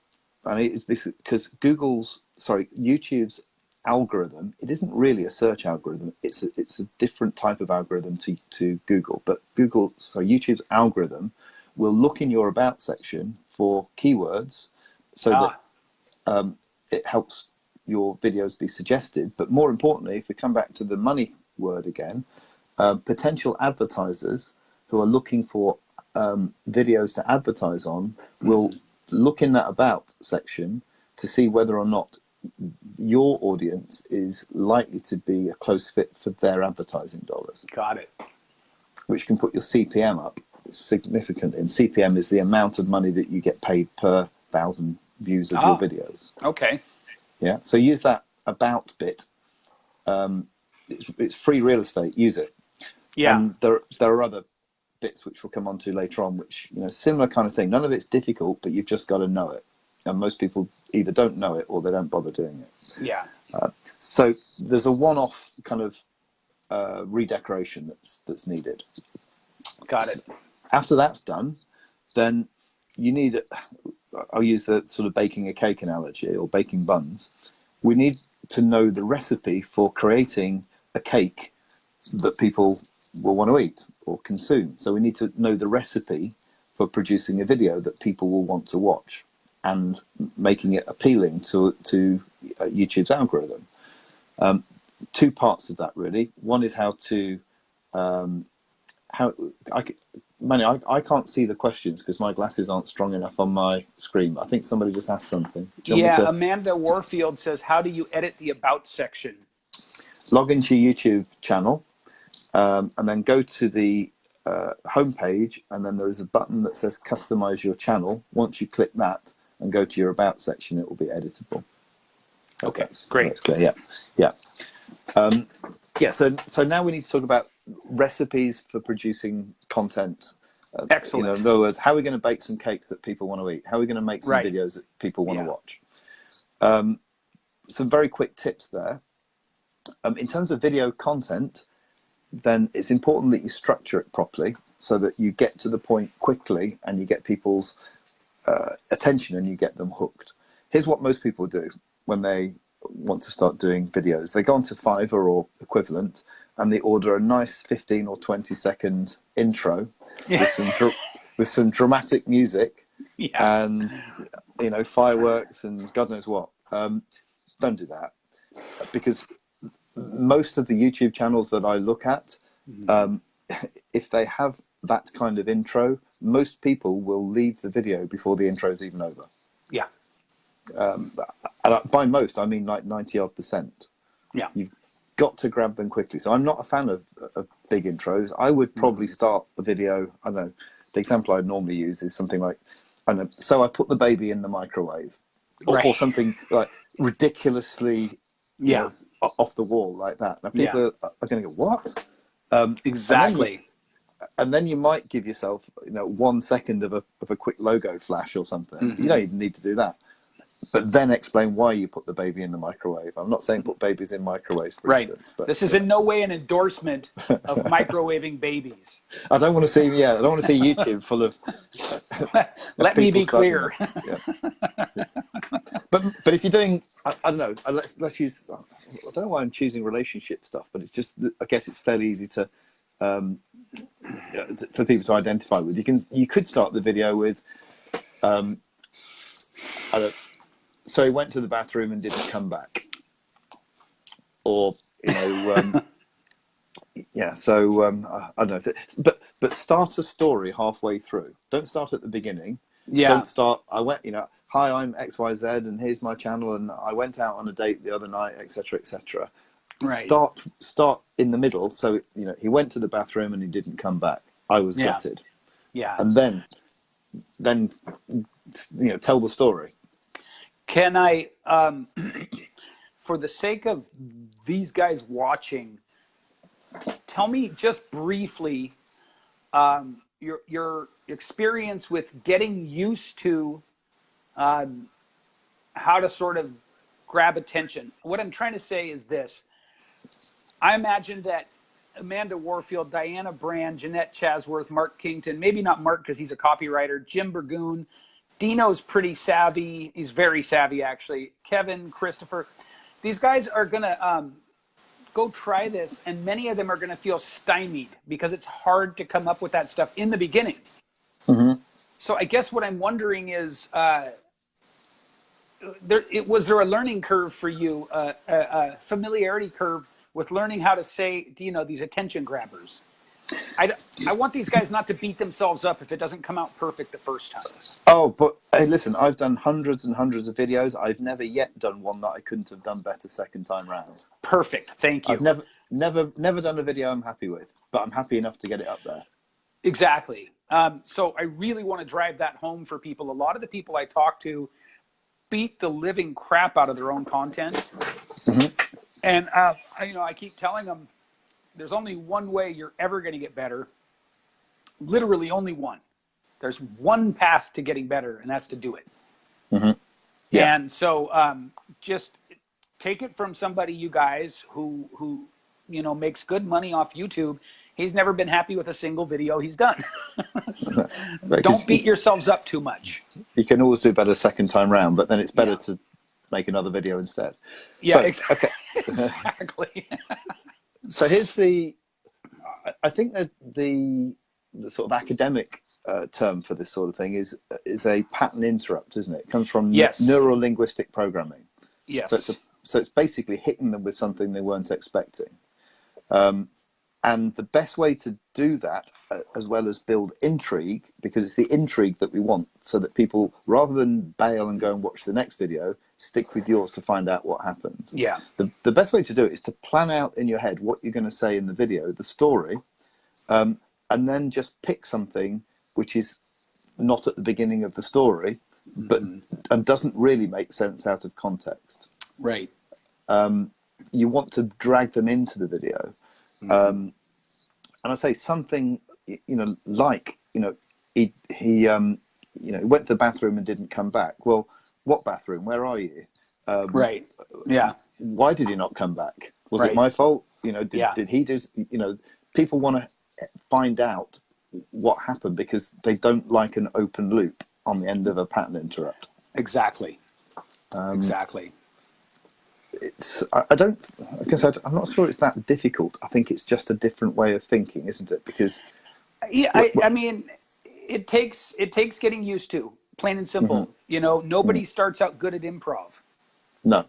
is because YouTube's algorithm, it isn't really a search algorithm. It's a different type of algorithm to Google. But YouTube's algorithm will look in your About section for keywords so that it helps your videos be suggested. But more importantly, if we come back to the money word again, potential advertisers who are looking for videos to advertise on will look in that About section to see whether or not your audience is likely to be a close fit for their advertising dollars. Got it. Which can put your CPM up significantly. And CPM is the amount of money that you get paid per 1,000 views of your videos. Okay. Yeah. So use that About bit. It's free real estate. Use it. Yeah. And there are other bits which we'll come on to later on, which, similar kind of thing. None of it's difficult, but you've just got to know it. And most people either don't know it or they don't bother doing it. Yeah. So there's a one-off kind of redecoration that's needed. Got it. After that's done, then you need, I'll use the sort of baking a cake analogy or baking buns. We need to know the recipe for creating a cake that people will want to eat or consume. So we need to know the recipe for producing a video that people will want to watch and making it appealing to YouTube's algorithm. Two parts of that, really. One is how I can't see the questions because my glasses aren't strong enough on my screen. I think somebody just asked something. Amanda Warfield says, how do you edit the About section? Log into your YouTube channel and then go to the homepage, and then there is a button that says customize your channel. Once you click that and go to your About section, it will be editable. Okay, great. That's clear. So now we need to talk about recipes for producing content. Excellent. In other words, how are we going to bake some cakes that people want to eat? How are we going to make some videos that people want to watch? Some very quick tips there. In terms of video content, then it's important that you structure it properly so that you get to the point quickly and you get people's attention and you get them hooked. Here's what most people do when they want to start doing videos. They go onto Fiverr or equivalent and they order a nice 15 or 20-second intro with some dramatic music and fireworks and God knows what. Don't do that, because most of the YouTube channels that I look at, if they have that kind of intro, most people will leave the video before the intro is even over. Yeah. By most, I mean like 90-odd%. Yeah. You've got to grab them quickly. So I'm not a fan of big intros. I would probably start the video, I don't know, the example I'd normally use is something like, I don't know, so I put the baby in the microwave. Or something like ridiculously, you know, off the wall like that. Now people are going to go, what? Exactly. And then you might give yourself, you know, 1 second of a quick logo flash or something. You don't even need to do that. But then explain why you put the baby in the microwave. I'm not saying put babies in microwaves, for instance. But this is in no way an endorsement of microwaving babies. I don't want to see, I don't want to see YouTube full of. Let me be clear. But if you're doing, I don't know. Let's use. I don't know why I'm choosing relationship stuff, but it's just. I guess it's fairly easy to. For people to identify with. You could start the video with. So he went to the bathroom and didn't come back, or you know, So I don't know, but start a story halfway through. Don't start at the beginning. Yeah. Don't start. I went, you know, hi, I'm XYZ, and here's my channel, and I went out on a date the other night, etc., etc. Right. Start in the middle. So you know, he went to the bathroom and he didn't come back. I was gutted. Yeah. And then you know, tell the story. Can I, for the sake of these guys watching, tell me just briefly your experience with getting used to how to sort of grab attention. What I'm trying to say is this. I imagine that Amanda Warfield, Diana Brand, Jeanette Chasworth, Mark Kington, maybe not Mark because he's a copywriter, Jim Burgoon, Dino's pretty savvy. He's very savvy, actually. Kevin, Christopher. These guys are going to go try this, and many of them are going to feel stymied because it's hard to come up with that stuff in the beginning. So I guess what I'm wondering is, was there a learning curve for you, a familiarity curve with learning how to say, you know, these attention grabbers? I want these guys not to beat themselves up if it doesn't come out perfect the first time. Oh, but hey, listen, I've done hundreds and hundreds of videos. I've never yet done one that I couldn't have done better second time round. Perfect. Thank you. I've never done a video I'm happy with, but I'm happy enough to get it up there. Exactly. So I really want to drive that home for people. A lot of the people I talk to beat the living crap out of their own content. And, you know, I keep telling them, there's only one way you're ever going to get better. Literally only one. There's one path to getting better, and that's to do it. Yeah. And so just take it from somebody, you guys, who you know, makes good money off YouTube. He's never been happy with a single video he's done. So don't beat yourselves up too much. You can always do better second time round, but then it's better to make another video instead. Yeah, so, exactly. Okay. Exactly. So here's I think that the sort of academic term for this sort of thing is a pattern interrupt, isn't it? It comes from neuro-linguistic programming. Yes. So it's basically hitting them with something they weren't expecting. And the best way to do that, as well as build intrigue, because it's the intrigue that we want, so that people, rather than bail and go and watch the next video, stick with yours to find out what happens. Yeah. The best way to do it is to plan out in your head what you're going to say in the video, the story, and then just pick something which is not at the beginning of the story, but and doesn't really make sense out of context. Right. You want to drag them into the video. And I say something, you know, like, you know, he you know, went to the bathroom and didn't come back. Well, what bathroom? Where are you? Right. Yeah. Why did he not come back? Was it my fault? You know, did he do? You know, people want to find out what happened because they don't like an open loop on the end of a pattern interrupt. Exactly. Exactly. I'm not sure it's that difficult. I think it's just a different way of thinking, isn't it? Because I mean, it takes getting used to, plain and simple. You know, nobody starts out good at improv. No.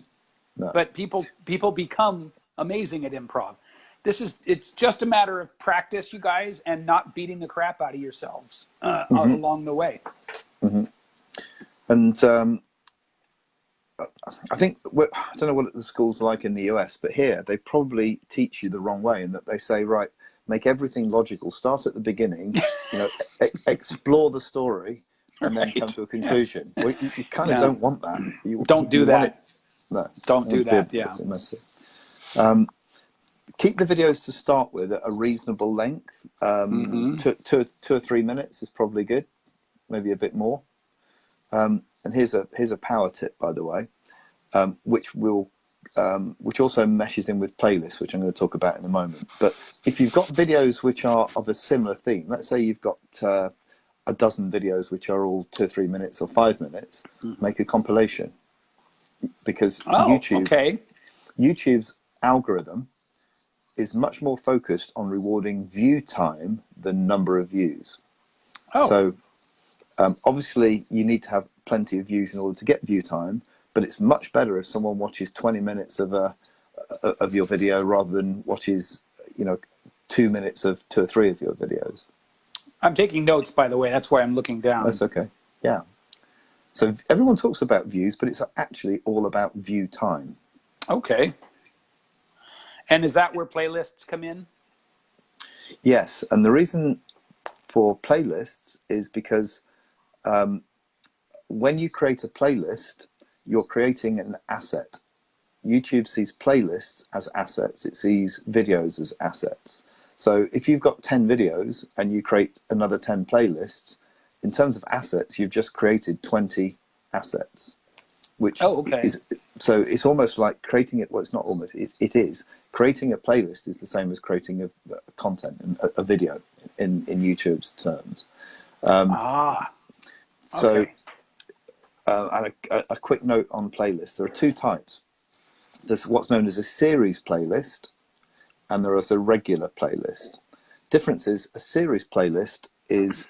But people become amazing at improv. it's just a matter of practice, you guys, and not beating the crap out of yourselves along the way. And I think, I don't know what the schools are like in the US, but here they probably teach you the wrong way, in that they say, right, make everything logical, start at the beginning, explore the story, and then come to a conclusion. Well, you kind of don't want that. Don't do that. No, don't do that. Yeah. Keep the videos to start with at a reasonable length. 2 or 3 minutes is probably good, maybe a bit more. And here's a power tip, by the way, which also meshes in with playlists, which I'm going to talk about in a moment. But if you've got videos which are of a similar theme, let's say you've got a dozen videos which are all 2 or 3 minutes or 5 minutes, make a compilation, because YouTube's algorithm is much more focused on rewarding view time than number of views. So obviously you need to have plenty of views in order to get view time, but it's much better if someone watches 20 minutes of your video rather than watches 2 minutes of 2 or 3 of your videos. I'm taking notes, by the way. That's why I'm looking down. That's okay. Yeah. So everyone talks about views, but it's actually all about view time. Okay. And is that where playlists come in? Yes, and the reason for playlists is because when you create a playlist, you're creating an asset. YouTube sees playlists as assets. It sees videos as assets. So if you've got 10 videos and you create another 10 playlists, in terms of assets, you've just created 20 assets. Which is, so it's almost like creating it. Well, it's not almost. It is creating a playlist is the same as creating a content, a video in YouTube's terms. So, and a quick note on playlists. There are 2 types. There's what's known as a series playlist, and there is a regular playlist. Difference is a series playlist is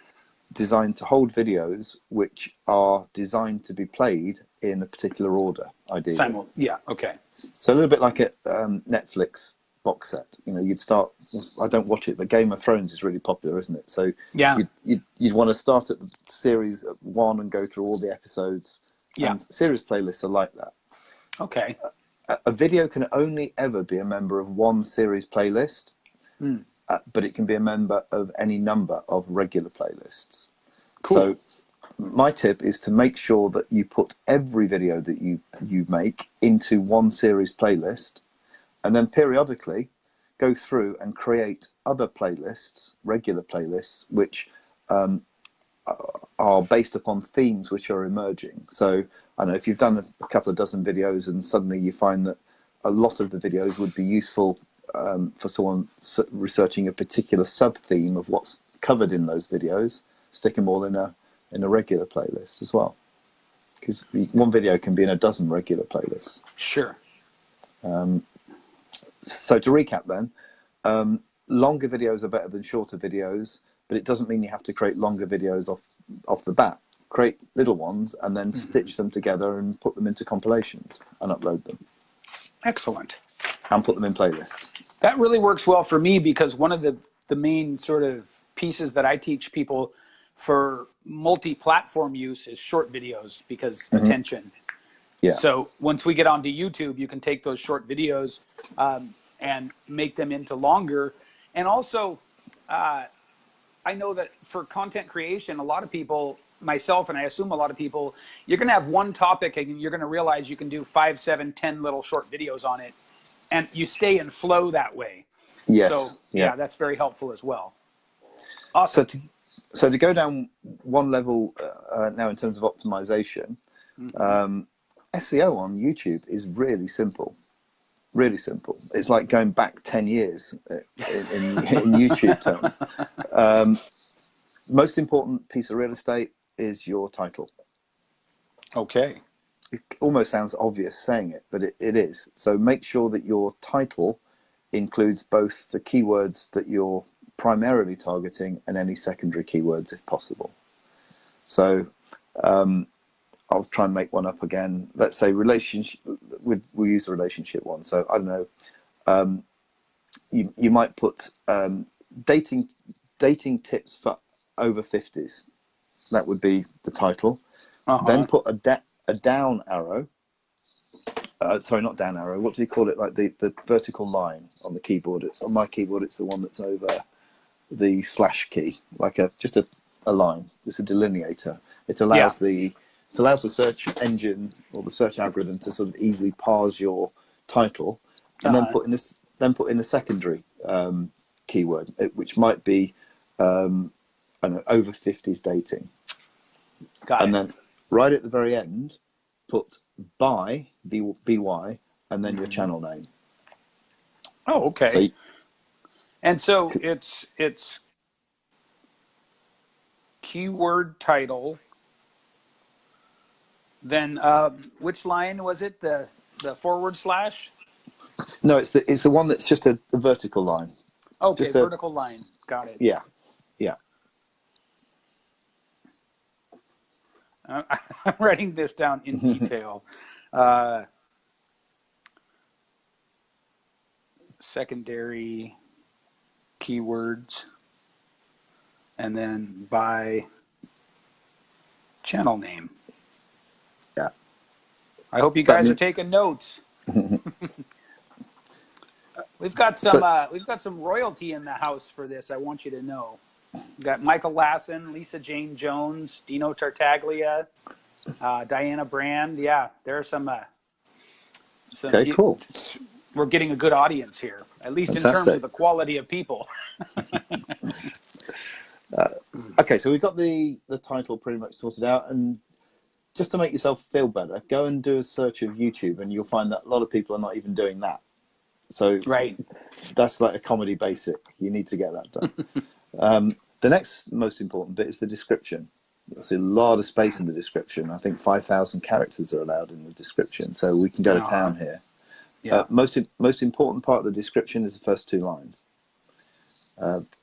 designed to hold videos which are designed to be played in a particular order, ideally. Yeah, okay. So a little bit like a Netflix box set. You'd start, I don't watch it, but Game of Thrones is really popular, isn't it? So yeah, you'd want to start at series 1 and go through all the episodes. Yeah. And series playlists are like that. Okay. A video can only ever be a member of one series playlist, but it can be a member of any number of regular playlists. Cool. So my tip is to make sure that you put every video that you make into one series playlist, and then periodically go through and create other playlists, regular playlists, which are based upon themes which are emerging. So I don't know, if you've done a couple of dozen videos and suddenly you find that a lot of the videos would be useful for someone researching a particular sub-theme of what's covered in those videos, stick them all in a regular playlist as well, because one video can be in a dozen regular playlists. Sure. So to recap then, longer videos are better than shorter videos, but it doesn't mean you have to create longer videos off the bat. Create little ones and then stitch them together and put them into compilations and upload them. Excellent. And put them in playlists. That really works well for me, because one of the main sort of pieces that I teach people for multi-platform use is short videos, because attention. Yeah. So once we get onto YouTube, you can take those short videos and make them into longer. And also, I know that for content creation, a lot of people, myself, and I assume a lot of people, you're going to have one topic and you're going to realize you can do 5, 7, 10 little short videos on it, and you stay in flow that way. Yes. So yeah, that's very helpful as well. Awesome. So to go down one level now in terms of optimization, SEO on YouTube is really simple. Really simple. It's like going back 10 years in YouTube terms. Most important piece of real estate is your title. Okay. It almost sounds obvious saying it, but it is. So make sure that your title includes both the keywords that you're primarily targeting and any secondary keywords if possible. So I'll try and make one up again. Let's say relationship, we'll use the relationship one. So I don't know, you might put dating tips for over 50s. That would be the title. Then put a down arrow. Sorry, not down arrow. What do you call it? Like the vertical line on the keyboard. On my keyboard, it's the one that's over the slash key, like just a line. It's a delineator. It allows the search engine or the search algorithm to sort of easily parse your title, and then put in a secondary keyword, which might be over 50s dating. And then right at the very end, put by by and then your channel name. Oh, okay. So and so it's keyword title. Then which line was it? The forward slash? No, it's the one that's just a vertical line. Okay, just vertical line. Got it. Yeah. I'm writing this down in detail. Secondary keywords, and then by channel name. Yeah. I hope you guys are taking notes. We've got some royalty in the house for this. I want you to know. We've got Michael Lassen, Lisa Jane Jones, Dino Tartaglia, Diana Brand. Yeah, there are some. Okay, cool. We're getting a good audience here, at least Fantastic. in terms of the quality of people. Okay, so we've got the title pretty much sorted out, and just to make yourself feel better, go and do a search of YouTube, and you'll find that a lot of people are not even doing that. So that's like a comedy basic. You need to get that done. The next most important bit is the description. There's a lot of space in the description. I think 5,000 characters are allowed in the description, so we can go to town here. Yeah. Most important part of the description is the first 2 lines,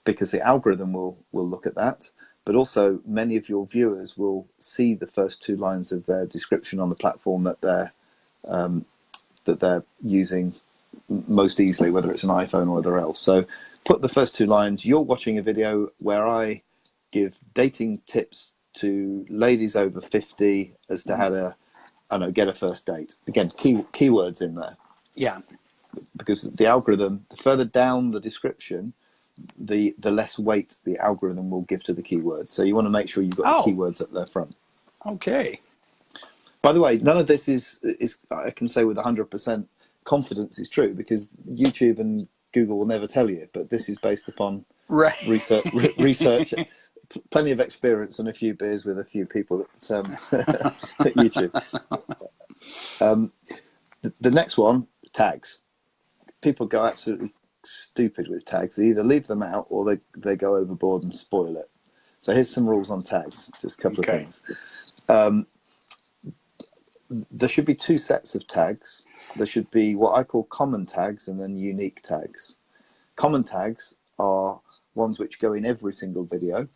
because the algorithm will look at that, but also many of your viewers will see the first 2 lines of their description on the platform that they're using most easily, whether it's an iPhone or whatever else. So put the first 2 lines. You're watching a video where I give dating tips to ladies over 50 as to how to, get a first date. Again, keywords in there. Yeah. Because the algorithm, the further down the description, the less weight the algorithm will give to the keywords. So you want to make sure you've got the keywords at their front. Okay. By the way, none of this is I can say with 100% confidence is true, because YouTube and Google will never tell you, but this is based upon research, plenty of experience, and a few beers with a few people at, at YouTube. The next one, tags. People go absolutely stupid with tags. They either leave them out or they go overboard and spoil it. So here's some rules on tags, just a couple of things. There should be 2 sets of tags. There should be what I call common tags and then unique tags. Common tags are ones which go in every single video.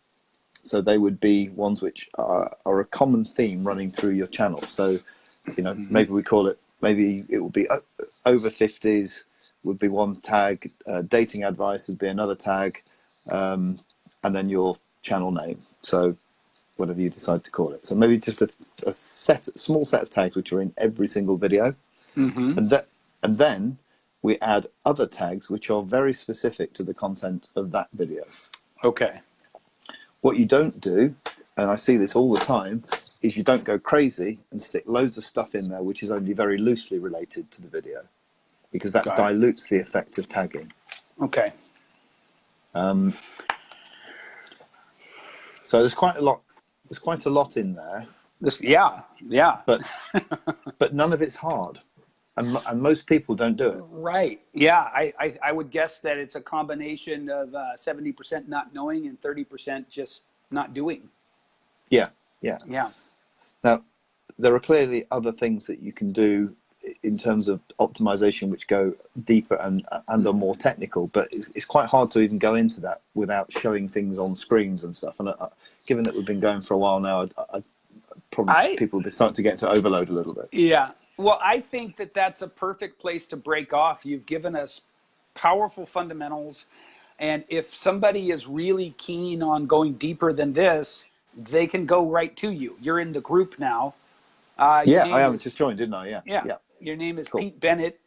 So they would be ones which are a common theme running through your channel. So, maybe it will be over 50s would be one tag, dating advice would be another tag, and then your channel name. So whatever you decide to call it. So maybe just a small set of tags which are in every single video. And then we add other tags which are very specific to the content of that video. Okay. What you don't do, and I see this all the time, is you don't go crazy and stick loads of stuff in there which is only very loosely related to the video, because that dilutes the effect of tagging. Okay. So there's quite a lot. There's quite a lot in there. Yeah. But none of it's hard, and most people don't do it. Right. Yeah. I would guess that it's a combination of 70% not knowing and 30% just not doing. Yeah. Now, there are clearly other things that you can do in terms of optimization which go deeper and are more technical, but it's quite hard to even go into that without showing things on screens and stuff. And given that we've been going for a while now, people will be starting to get into overload a little bit. Yeah. Well, I think that that's a perfect place to break off. You've given us powerful fundamentals. And if somebody is really keen on going deeper than this, they can go right to you. You're in the group now. Yeah, I am. Just joined, didn't I? Yeah. Your name is Pete Bennett.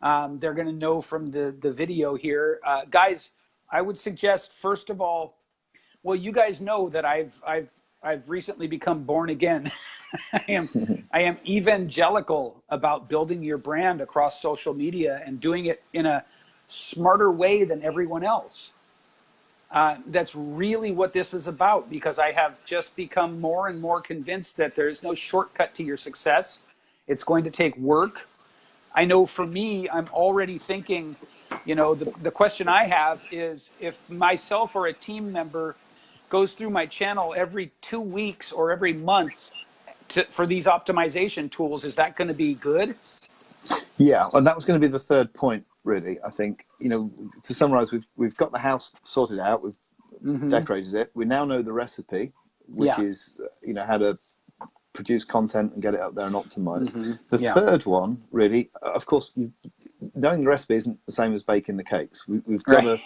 They're going to know from the video here. Guys, I would suggest, first of all, well, you guys know that I've recently become born again. I am evangelical about building your brand across social media and doing it in a smarter way than everyone else. That's really what this is about, because I have just become more and more convinced that there's no shortcut to your success. It's going to take work. I know for me, I'm already thinking, the question I have is, if myself or a team member goes through my channel every 2 weeks or every month for these optimization tools, is that going to be good? Yeah, and that was going to be the third point, really. I think, to summarize, we've got the house sorted out, we've decorated it, we now know the recipe, which is how to produce content and get it up there and optimize. The third one, really, of course, knowing the recipe isn't the same as baking the cakes. We've got to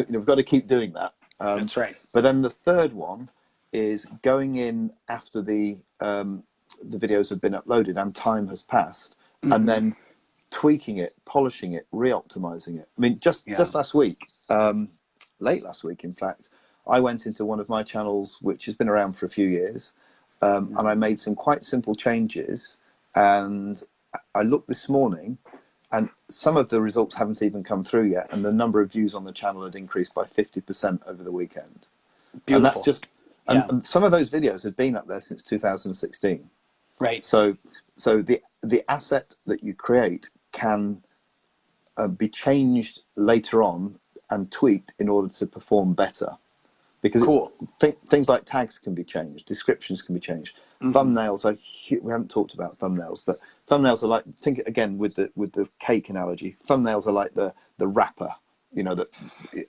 we've got to keep doing that. That's right. But then the third one is going in after the videos have been uploaded and time has passed, and then tweaking it, polishing it, re-optimizing it. I mean, just last week, late last week, in fact, I went into one of my channels, which has been around for a few years, and I made some quite simple changes. And I looked this morning, and some of the results haven't even come through yet, and the number of views on the channel had increased by 50% over the weekend. Beautiful. And that's just, and some of those videos had been up there since 2016. Right. So the asset that you create can be changed later on and tweaked in order to perform better. Because things like tags can be changed, descriptions can be changed. Thumbnails are we haven't talked about thumbnails, but thumbnails are like, think again with the cake analogy. Thumbnails are like the wrapper, that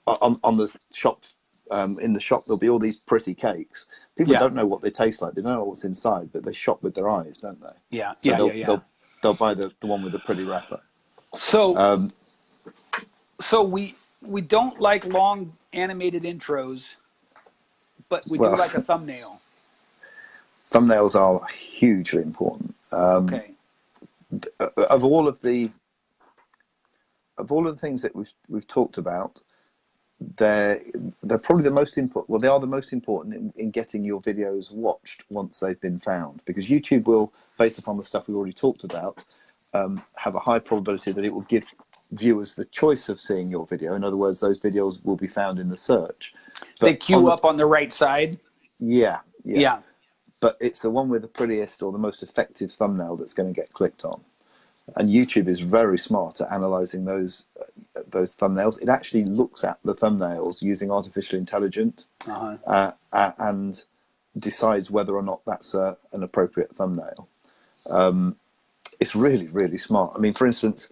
on the shop. In the shop, there'll be all these pretty cakes. People don't know what they taste like. They don't know what's inside, but they shop with their eyes, don't they? Yeah, so they'll buy the one with the pretty wrapper. So, so we don't like long animated intros, but we do like a thumbnail. Thumbnails are hugely important. Okay. Of all of the things that we've talked about, they're probably the most important. Well, they are the most important in getting your videos watched once they've been found, because YouTube will, based upon the stuff we've already talked about, have a high probability that it will give viewers the choice of seeing your video. In other words, those videos will be found in the search. But they queue up on the right side. Yeah. But it's the one with the prettiest or the most effective thumbnail that's going to get clicked on. And YouTube is very smart at analyzing those thumbnails. It actually looks at the thumbnails using artificial intelligence and decides whether or not that's an appropriate thumbnail. It's really, really smart. I mean, for instance,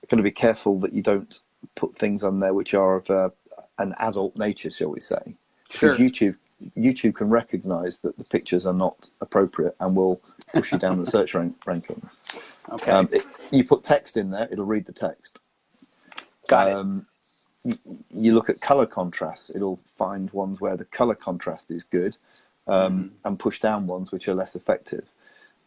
you've got to be careful that you don't put things on there which are of an adult nature, shall we say. Sure. Because YouTube can recognize that the pictures are not appropriate and will push you down the search rankings. Okay. You put text in there, it'll read the text. Got it. You look at color contrasts, it'll find ones where the color contrast is good and push down ones which are less effective.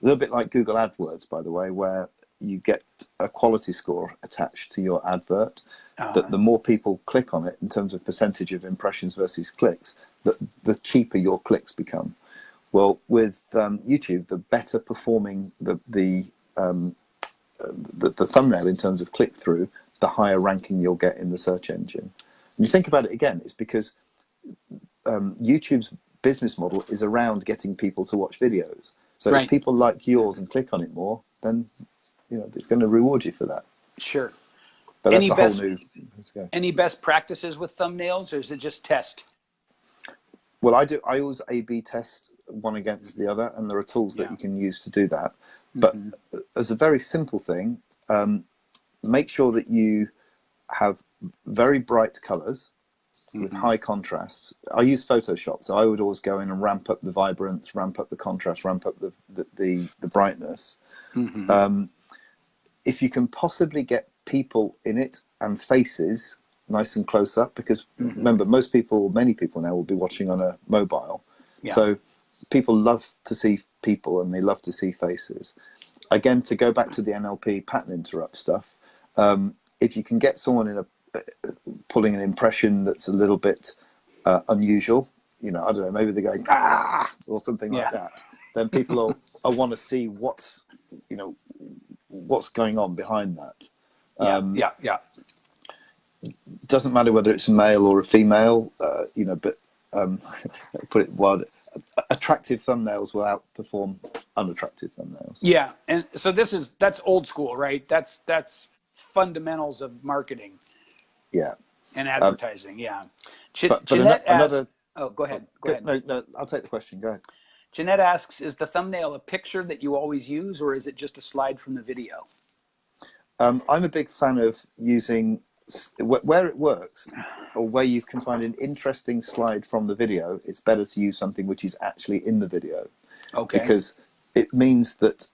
A little bit like Google AdWords, by the way, where you get a quality score attached to your advert. That the more people click on it in terms of percentage of impressions versus clicks, the cheaper your clicks become. Well, with YouTube, the better performing the thumbnail in terms of click through, the higher ranking you'll get in the search engine. And you think about it again, it's because YouTube's business model is around getting people to watch videos. So if people like yours and click on it more, then it's going to reward you for that. Sure. But that's a whole new. Any best practices with thumbnails, or is it just test? Well, I always A/B test one against the other, and there are tools that you can use to do that. But as a very simple thing, make sure that you have very bright colors with high contrast. I use Photoshop, so I would always go in and ramp up the vibrance, ramp up the contrast, ramp up the brightness. If you can possibly get people in it and faces nice and close up, because remember, many people now will be watching on a mobile. Yeah. So people love to see people and they love to see faces. Again, to go back to the NLP pattern interrupt stuff, if you can get someone in pulling an impression that's a little bit unusual, I don't know, maybe they're going ah or something like that, then people will want to see what's going on behind that. Doesn't matter whether it's a male or a female, but put it wild. Attractive thumbnails will outperform unattractive thumbnails. Yeah, and so that's old school, right? That's fundamentals of marketing. Yeah. And advertising. But Jeanette another. Asks, oh, go ahead. Go ahead. No, I'll take the question. Go ahead. Jeanette asks, is the thumbnail a picture that you always use, or is it just a slide from the video? I'm a big fan of using, where it works, or where you can find an interesting slide from the video, it's better to use something which is actually in the video. Okay. Because it means that,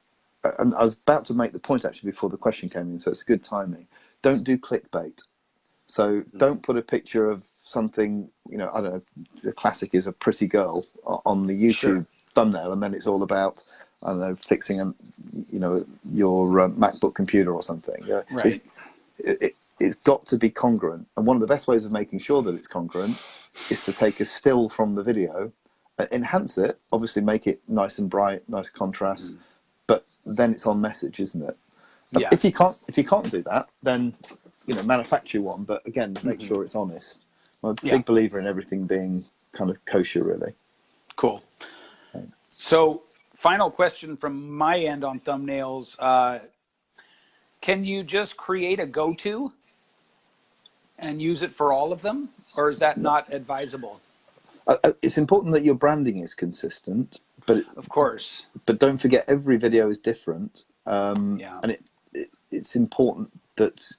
and I was about to make the point actually before the question came in, so it's good timing. Don't do clickbait. So don't put a picture of something, I don't know, the classic is a pretty girl on the YouTube thumbnail, and then it's all about, I don't know, fixing your MacBook computer or something. Right. It's got to be congruent, and one of the best ways of making sure that it's congruent is to take a still from the video, enhance it, obviously make it nice and bright, nice contrast, but then it's on message, isn't it? Yeah. If you can't do that, then manufacture one, but again, make sure it's honest. I'm a big believer in everything being kind of kosher, really. Cool. So, final question from my end on thumbnails. Can you just create a go-to and use it for all of them, or is that not advisable? It's important that your branding is consistent, but of course. But don't forget, every video is different, and it's important that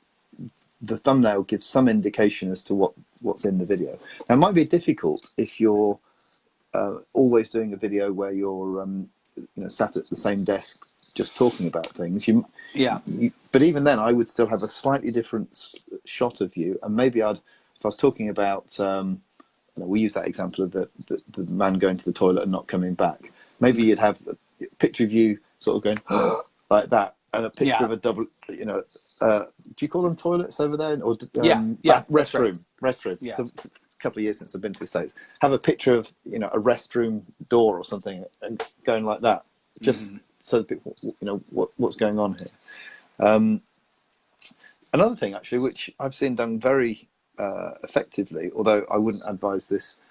the thumbnail gives some indication as to what's in the video. Now, it might be difficult if you're always doing a video where you're sat at the same desk just talking about things. But even then, I would still have a slightly different shot of you, and maybe if I was talking about, we use that example of the man going to the toilet and not coming back. Maybe you'd have a picture of you sort of going like that, and a picture of a double, do you call them toilets over there? Or restroom. Yeah. So it's a couple of years since I've been to the States. Have a picture of a restroom door or something, and going like that, just so that people what's going on here. Another thing actually, which I've seen done very effectively, although I wouldn't advise this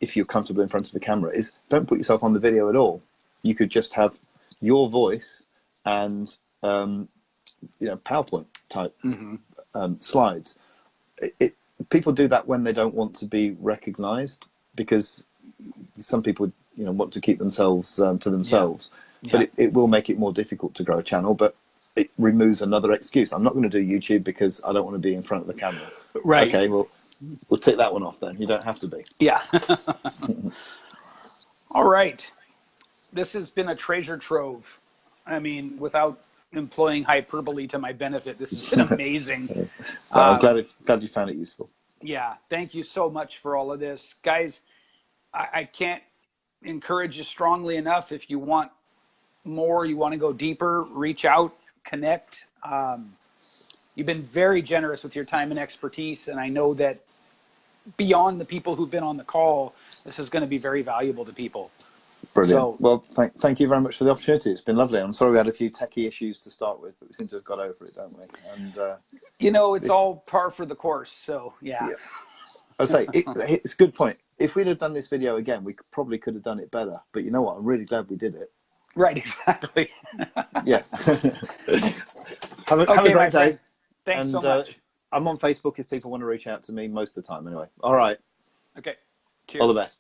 if you're comfortable in front of the camera, is don't put yourself on the video at all. You could just have your voice and PowerPoint type slides. People do that when they don't want to be recognized, because some people want to keep themselves to themselves. But it will make it more difficult to grow a channel, but it removes another excuse. I'm not going to do YouTube because I don't want to be in front of the camera. Right. Okay, well, we'll take that one off then. You don't have to be. Yeah. All right. This has been a treasure trove. I mean, without employing hyperbole to my benefit, this has been amazing. I'm glad you found it useful. Yeah. Thank you so much for all of this. Guys, I can't encourage you strongly enough. If you want more, you want to go deeper, reach out, connect. You've been very generous with your time and expertise, and I know that beyond the people who've been on the call, this is going to be very valuable to people. Brilliant. So, well, thank you very much for the opportunity. It's been lovely. I'm sorry we had a few techie issues to start with, but we seem to have got over it, don't we? And it's all par for the course. So yeah. I say it's a good point. If we'd have done this video again, we probably could have done it better. But you know what? I'm really glad we did it. Right. Exactly. Yeah. have a great day. Thanks so much. I'm on Facebook if people want to reach out to me most of the time. Anyway. All right. Okay. Cheers. All the best.